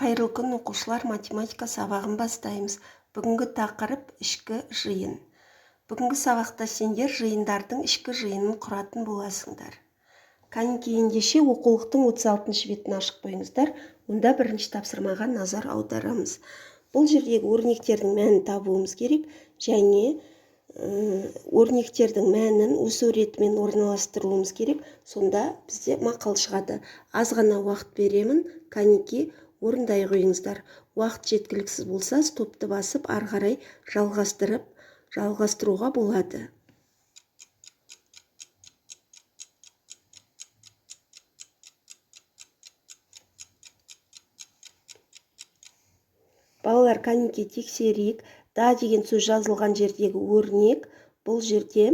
Қайырлы күн оқушылар, математика сабағын бастаймыз. Бүгінгі тақырып ішкі жиын. Бүгінгі сабақта сендер жиындардың ішкі жиынын құратын боласыңдар. Кәнеки ендеше оқулықтың 36-шы бетін ашып қойыңыздар. Онда бірінші тапсырмаға назар аударамыз. Бұл жердегі өрнектердің мәнін табуымыз керек, және өрнектердің мәнін өсу ретімен орналастыруымыз керек. Сонда бізде мақал шығады. Аз ғана уақыт беремін, кәнеки орындай қойыңыздар. Уақыт жеткіліксіз болса, стопты басып, ары қарай жалғастыруға болады. Балалар, кәнеки тексерейік. Да деген сөз жазылған жердегі өрнек. Бұл жерде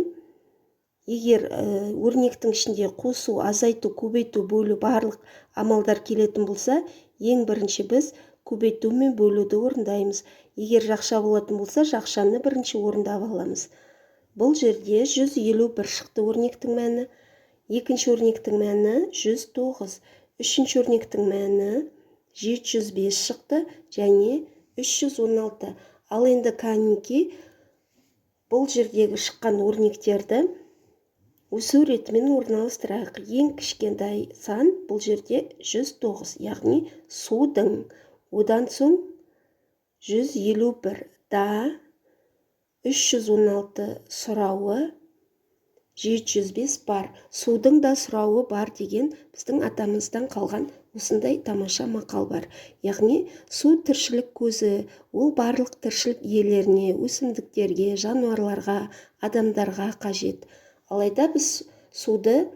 егер өрнектің ішінде қосу, азайту, көбейту, бөлу барлық амалдар келетін болса, ең бірінші біз көбейту мен бөлуді орындаймыз. Егер жақша болатын болса, жақшаны бірінші орындап аламыз. Бұл жерде 151 шықты өрнектің мәні, екінші өрнектің мәні 109, үшінші өрнектің мәні 705 шықты және 316. Ал енді кәнеки бұл жердегі шыққан өрнектерді өсу ретімен орналастырайық. Ең кішкентай сан бұл жерде 109, яғни судың. Одан соң 151 да, 316 сұрауы, 705 бар. Судың да сұрауы бар деген біздің атамыздан қалған осындай тамаша мақал бар. Яғни су тіршілік көзі, ол барлық тіршілік иелеріне, өсімдіктерге, жануарларға, адамдарға қажет. Алайда біз суды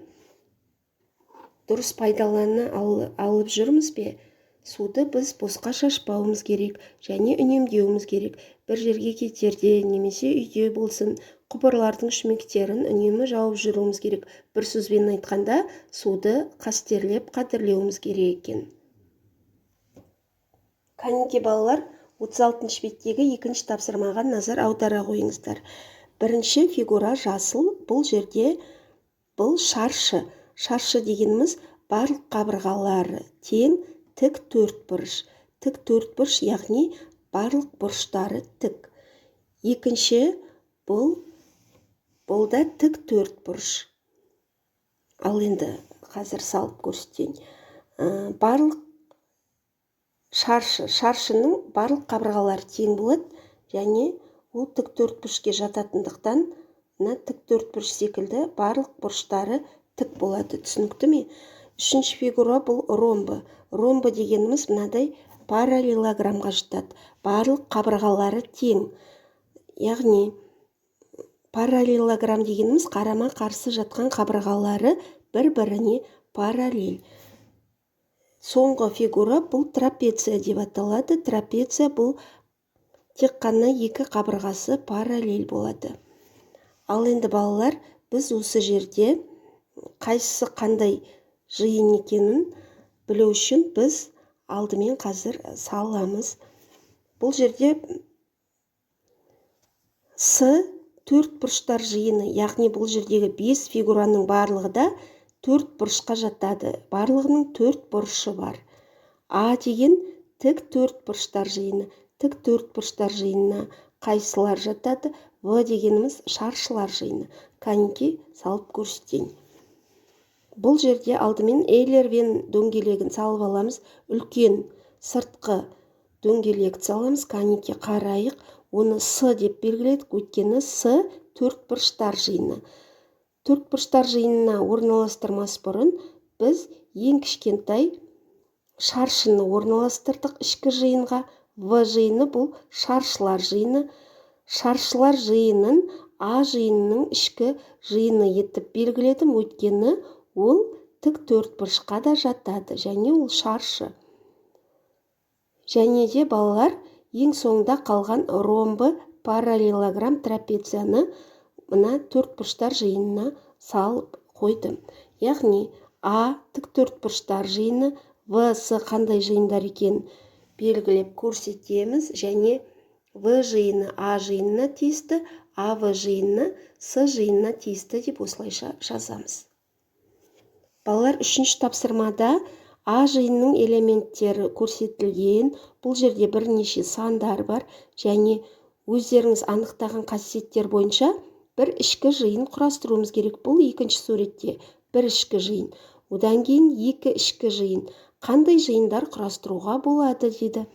дұрыс пайдалана алып жүрміз бе? Суды біз босқа шашпауымыз керек және үнемдеуіміз керек. Бір жерге кетерде, немесе үйде болсын, құбырлардың шүмектерін үнемі жауып жүруіміз керек. Бір сөзбен айтқанда, суды қастерлеп, қадірлеуіміз керек екен. Кәнеки балалар, 36-шы беттегі екінші тапсырмаға назар аудара қойыңыздар. Бірінші фигура жасыл. Бұл жерде бұл шаршы. Шаршы дегеніміз барлық қабырғалары тең, тік төртбұрыш. Тік төртбұрыш, яғни барлық бұрыштары тік. Екінші бұл да тік төртбұрыш. Ал енді қазір салып көрсетейін. Барлық шаршының барлық қабырғалары тең болады, және ол тік төртбұрышке жататындықтан, тік төртбұрыш секілді барлық бұрыштары тік болады. Түсінікті ме? Үшінші фигура бұл ромбы. Ромбы дегеніміз мынадай параллелограммға жатады. Барлық қабырғалары тең. Яғни параллелограмм дегеніміз қарама қарсы жатқан қабырғалары бір-біріне параллель. Соңғы фигура бұл трапеция деп аталады. Трапеция бұл тек қана екі қабырғасы параллель болады. Ал енді балалар, біз осы жерде қайсысы қандай жиын екенін білу үшін біз алдымен қазір саламыз. Бұл жерде С төрт бұрыштар жиыны, яғни бұл жердегі 5 фигураның барлығы да төрт бұрышқа жатады. Барлығының төрт бұрышы бар. А деген тік төрт бұрыштар жиыны. Тік төрт бұрыштар жиынына қайсылар жатады? В дегеніміз шаршылар жиыны. Кәнеки салып көрсетейін. Бұл жерде алдымен Эйлервен дөңгелегін салып аламыз. Үлкен сыртқы дөңгелекті саламыз. Кәнеки қарайық. Оны С деп белгіледік, өйткені С төрт бұрыштар жиыны. Төрт бұрыштар жиынына орналастырмас бұрын біз ең кішкентай шаршыны орналастырдық ішкі жиынға. В жиыны бұл шаршылар жиыны. Шаршылар жиынын А жиынының ішкі жиыны етіп белгіледім, өйткені ол тік төрт бұрышқа да жатады, және ол шаршы. Және де балалар, ең соңында қалған ромбы, параллелограмм, трапецияны мына төрт бұрыштар жиынына салып қойдым. Яғни А тік төрт бұрыштар жиыны, В, С қандай жиындар екен белгілеп көрсетеміз, және В жиыны А жиынына тиісті, АВ жиынына С жиынына тиісті деп осылайша жазамыз. Балалар, үшінші тапсырмада А жиынының элементтері көрсетілген. Бұл жерде бірнеше сандар бар және өздеріңіз анықтаған қасиеттер бойынша бір ішкі жиын құрастыруымыз керек. Бұл екінші суретте бір ішкі жиын. Одан кейін екі ішкі жиын. Қандай жиындар құрастыруға болады дейді.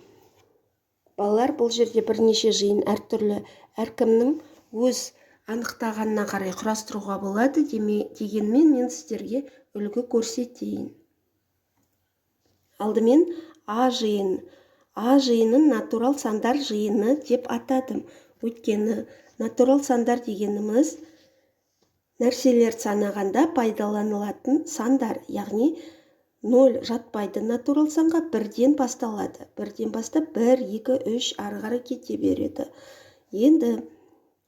Балалар, бұл жерде бірнеше жиын әртүрлі, әркімнің өз анықтағанына қарай құрастыруға болады. Дегенмен мен сіздерге үлгі көрсетейін. Алдымен А жиын. А жиынын натурал сандар жиыны деп атадым. Өйткені натурал сандар дегеніміз нәрселер санағанда пайдаланылатын сандар, яғни 0 жатпайды натурал санға, бірден басталады. Бірден бастап 1, 2, 3 ары қарай кете береді. Енді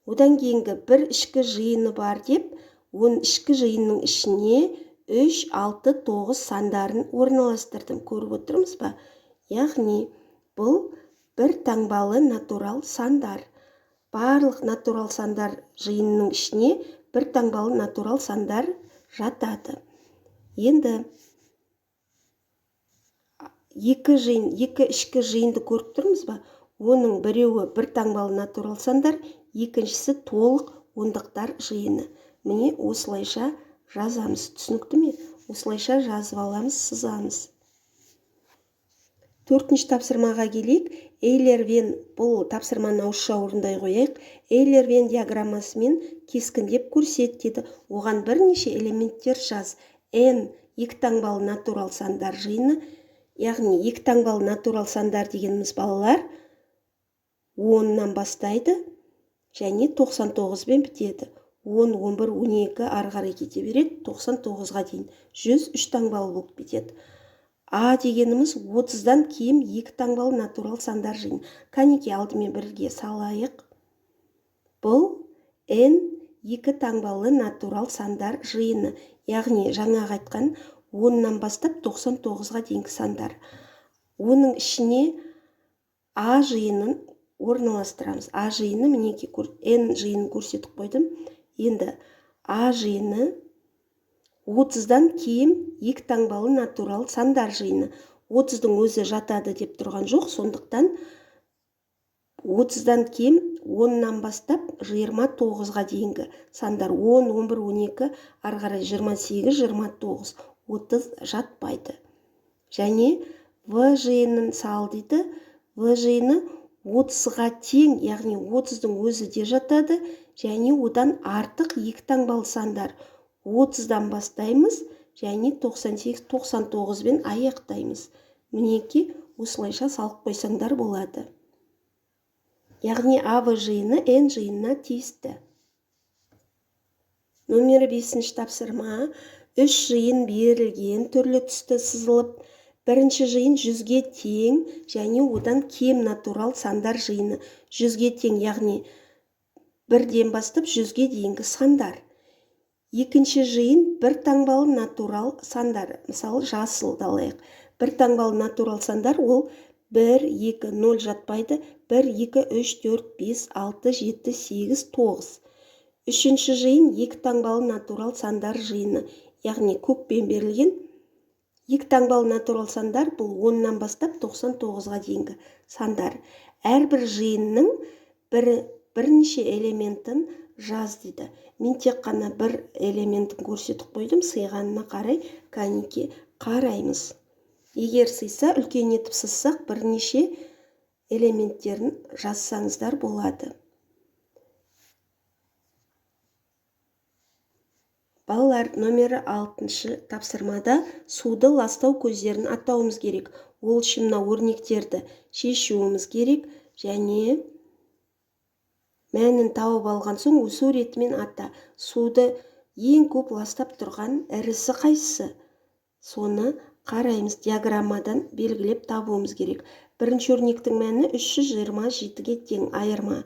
одан кейінгі бір ішкі жиыны бар деп, оның ішкі жиынның ішіне 3, 6, 9 сандарын орналастырдым. Көріп отырмыз ба? Яғни бұл бір таңбалы натурал сандар. Барлық натурал сандар жиынның ішіне бір таңбалы натурал сандар жатады. Енді екі ішкі жиынды көріп тұрмыз ба? Оның біреуі бір таңбалы натурал сандар, екіншісі толық ондықтар жиыны. Міне осылайша жазамыз. Түсінікті ме? Осылайша жазып аламыз, сызамыз. Төртінші тапсырмаға келейік. Эйлер-Вен, бұл тапсырманы ауызша орындай қояйық. Эйлер-Вен диаграммасымен кескіндеп көрсет деді. Оған бірнеше элементтер жаз. N екі таңбалы натурал сандар жиыны. Яғни екі таңбалы натурал сандар дегеніміз балалар 10-нан бастайды және 99-бен бітеді. 10, 11, 12 ары қарай кете береді, 99-ға дейін 103 таңбалы болып бітеді. А дегеніміз 30-дан кем екі таңбалы натурал сандар жиыны. Кәнеке алдымен бірге салайық. Бұл N екі таңбалы натурал сандар жиыны. Яғни жаңағы айтқан 10-нан бастап 99-ға дейінгі сандар. Оның ішіне А жиынын орналастырамыз. А жиыны мінеке N жиынын көрсетіп қойдым. Енді А жиыны 30-дан кем екі таңбалы натурал сандар жиыны. 30-дың өзі жатады деп тұрған жоқ, сондықтан 30-дан кем 10-нан бастап 29-ға дейінгі сандар 10, 11, 12, ары қарай 28, 29, 30 жатпайды. Және В жиынын сал дейді. В жиыны 30-ға тең, яғни 30-дың өзі де жатады, және одан артық екі таңбалы сандар. 30-дан бастаймыз, және 98, 99-бен аяқтаймыз. Мінеке осылайша салып қойсаңдар болады. Яғни АВ жиыны N жиынына тиісті. Номер 5-ші тапсырма. 3 жиын берілген, түрлі түсті сызылып, бірінші жиын 100-ге тең және одан кем натурал сандар жиыны. 100-ге тең, яғни 1-ден бастап 100-ге дейінгі сандар. Екінші жиын бір таңбалы натурал сандар. Мысалы, жасыл алайық. Бір таңбалы натурал сандар ол 1, 2, 0 жатпайды. 1, 2, 3, 4, 5, 6, 7, 8, 9. Үшінші жиын екі таңбалы натурал сандар жиыны. Яғни көкпен берілген. Екі таңбалы натурал сандар бұл 10-нан бастап 99-ға дейінгі сандар. Әрбір жиынның бірнеше элементін жаз дейді. Мен тек қана бір элементін көрсетіп қойдым, сыйғанына қарай кәнеке қараймыз. Егер сыйса, үлкен етіп сызсақ, бірнеше элементтерін жазсаңыздар болады. Балалар, номері 6-шы тапсырмада суды ластау көздерін атауымыз керек. Ол үшін мына өрнектерді шешуіміз керек және мәнін тауып алған соң өсу ретімен ата. Суды ең көп ластап тұрған ірісі қайсысы? Соны қараймыз, диаграммадан белгілеп табуымыз керек. Бірінші өрнектің мәні 327-ге тең айырма.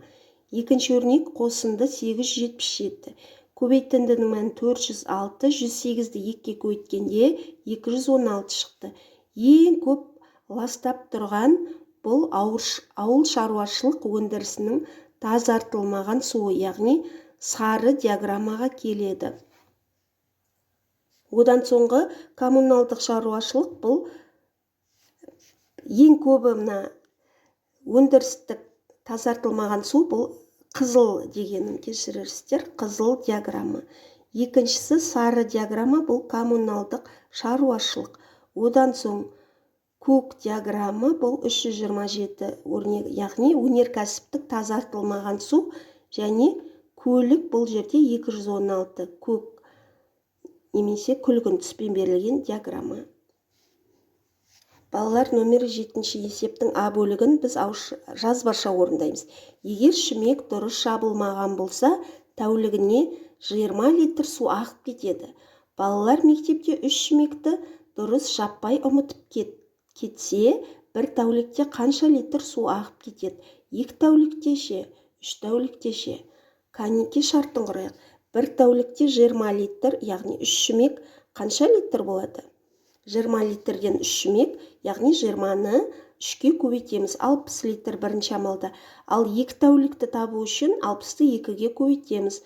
Екінші өрнек қосынды 877. Көбейтіндінің мәні 406, 108-ді 2-ге көбейткенде 216 шықты. Ең көп ластап тұрған бұл ауыл шаруашылық өндірісінің тазартылмаған суы, яғни сары диаграммаға келеді. Одан соңғы коммуналдық шаруашылық бұл ең көбі мына өндірістік тазартылмаған су, бұл қызыл дегенім, кешірерсіздер, қызыл диаграмма. Екіншісі сары диаграмма, бұл коммуналдық шаруашылық. Одан соң көк диаграмма, бұл 327 өрнек, яғни өнеркәсіптік тазартылмаған су, және көлік, бұл жерде 216 көк немесе күлгін түспен берілген диаграмма. Балалар, номер 7-ші есептің А бөлігін біз жазбаша орындаймыз. Егер шүмек дұрыс жабылмаған болса, тәулігіне 20 литр су ағып кетеді. Балалар, мектепте 3 шүмекті дұрыс жаппай ұмытып кетсе, бір тәулікте қанша литр су ағып кетеді? 2 тәулікте ше, 3 тәулікте ше? Кәнеке шартын құрайық. Бір тәулікте 20 литр, яғни 3 шүмек қанша литр болады? 20 литрден 3 шүмек, яғни 20-ны 3-ке көбейтеміз, 60 литр бірінші амалда. Ал 2 тәулікті табу үшін 60-ты 2-ге көбейтеміз.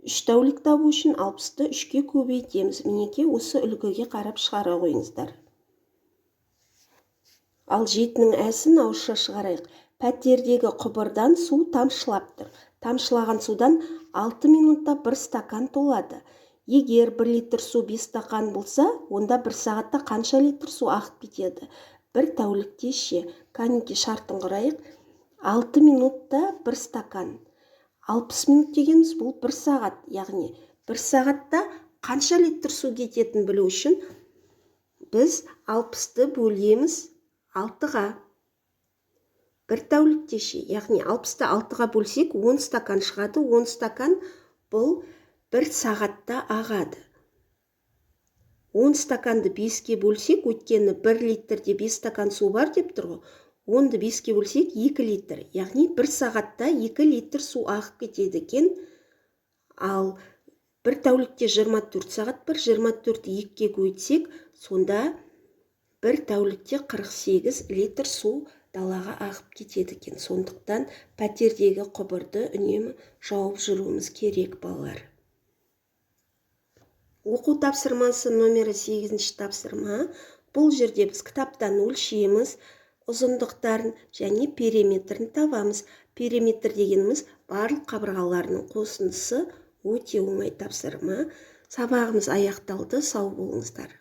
3 тәулік табу үшін 60-ты 3-ке көбейтеміз. Мінеке, осы үлгіге қарап шығара қойыңыздар. Ал 7-нің әсін ауызша шығарайық. Пәтердегі құбырдан су тамшылап тұр. Тамшылаған судан 6 минутта 1 стакан толады. Егер 1 литр су 5 стакан болса, онда 1 сағатта қанша литр су ағып кетеді? 1 тәулікте ше? Кәнеке шартын құрайық. 6 минутта 1 стакан. 60 минут дегеніміз бұл 1 сағат. Яғни 1 сағатта қанша литр су кететінін білу үшін біз 60-ты бөлеміз 6-ға. 1 тәулікте ше? Яғни 60-ты 6-ға бөлсек 10 стакан шығады. 10 стакан бұл 1 сағатта ағады. 10 стаканды 5-ке бөлсек, өткені 1 литрде 5 стакан су бар деп тұр ғой. 10-ды 5-ке бөлсек 2 литр. Яғни 1 сағатта 2 литр су ағып кетеді екен. Ал 1 тәулікте 24 сағат бар, 24-ті 2-ке көйтсек, сонда 1 тәулікте 48 литр су далаға ағып кетеді екен. Сондықтан пәтердегі құбырды үнемі жауып жүруіміз керек, балалар. Оқу тапсырмасы номері 8-ші тапсырма. Бұл жерде біз кітаптан өлшейміз, ұзындықтарын және периметрін табамыз. Периметр дегеніміз барлық қабырғаларының қосындысы. Өте оңай тапсырма. Сабағымыз аяқталды. Сау болыңыздар.